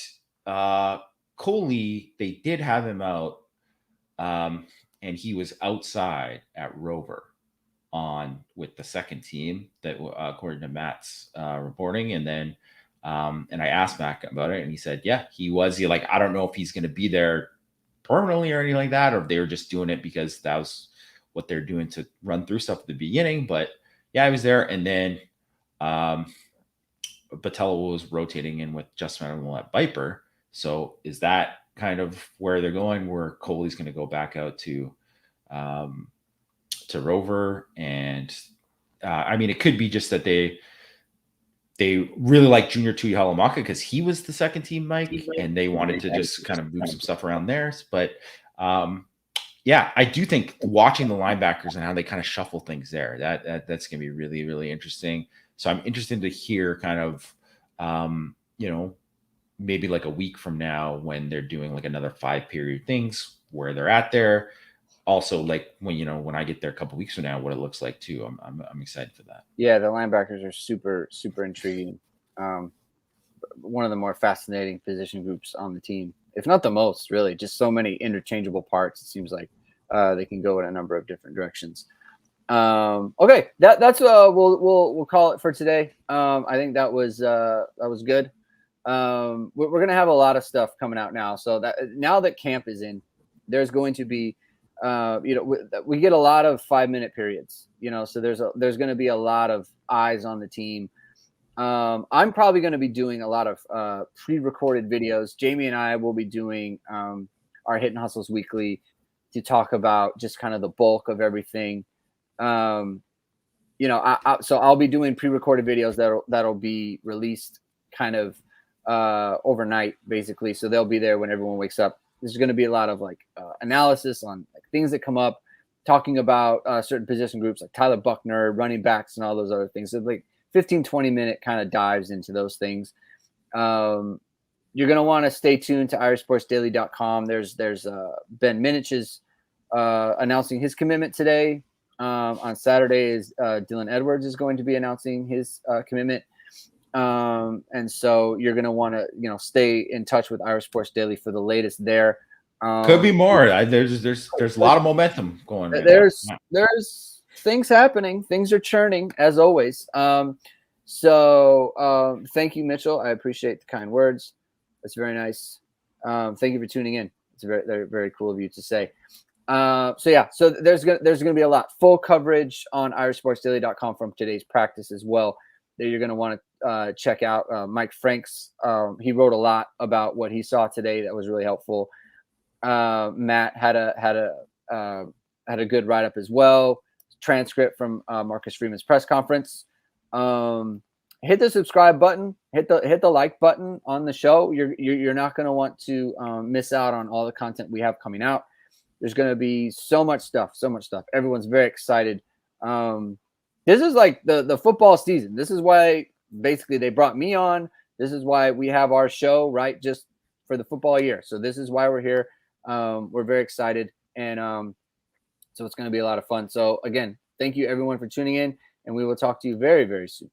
Coley, they did have him out, and he was outside at Rover with the second team, that according to Matt's reporting. And then and I asked Matt about it, and he said, yeah, he was. I don't know if he's going to be there permanently or anything like that, or if they were just doing it because that was what they're doing to run through stuff at the beginning. But yeah, I was there. And then Botello was rotating in with Justin Animal at Viper. So is that kind of where they're going, where Coley's going to go back out to Rover? And it could be just that they really like Junior Tuihalamaka because he was the second team Mike, and they wanted to just kind of move some stuff around there. But I do think watching the linebackers and how they kind of shuffle things there, that's going to be really, really interesting. So I'm interested to hear kind of, maybe like a week from now when they're doing like another 5-period things, where they're at there. Also, like when I get there a couple weeks from now, what it looks like too. I'm excited for that.
Yeah, the linebackers are super, super intriguing. One of the more fascinating position groups on the team, if not the most, really. Just so many interchangeable parts. It seems like they can go in a number of different directions. Okay, that's we'll call it for today. I think that was good. We're gonna have a lot of stuff coming out now. So that now that camp is in, there's going to be we get a lot of 5-minute periods, so there's going to be a lot of eyes on the team. I'm probably going to be doing a lot of pre-recorded videos. Jamie and I will be doing our Hit and Hustles weekly to talk about just kind of the bulk of everything. So I'll be doing pre-recorded videos that'll be released kind of overnight, basically. So they'll be there when everyone wakes up. there's going to be a lot of like analysis on like things that come up, talking about certain position groups like Tyler Buckner, running backs, and all those other things. So like 15-20 minute kind of dives into those things. You're going to want to stay tuned to irishsportsdaily.com. There's Ben Minich's announcing his commitment today. On Saturday is Dylan Edwards is going to be announcing his commitment. And so you're going to want to, stay in touch with Irish Sports Daily for the latest there.
Could be more. There's a lot of momentum going right
there's
now.
there's things happening. Things are churning as always. So thank you, Mitchell. I appreciate the kind words. That's very nice. Thank you for tuning in. It's very, very cool of you to say. So there's gonna be a lot full coverage on irishsportsdaily.com from today's practice as well that you're gonna want to check out. Mike Franks, he wrote a lot about what he saw today that was really helpful. Matt had a good write up as well. Transcript from Marcus Freeman's press conference. Hit the subscribe button. Hit the like button on the show. You're not going to want to miss out on all the content we have coming out. There's going to be so much stuff. Everyone's very excited. This is like the football season. This is why basically they brought me on. This is why we have our show, right? Just for the football year. So this is why we're here. We're very excited. And so it's going to be a lot of fun. So again, thank you everyone for tuning in, and we will talk to you very, very soon.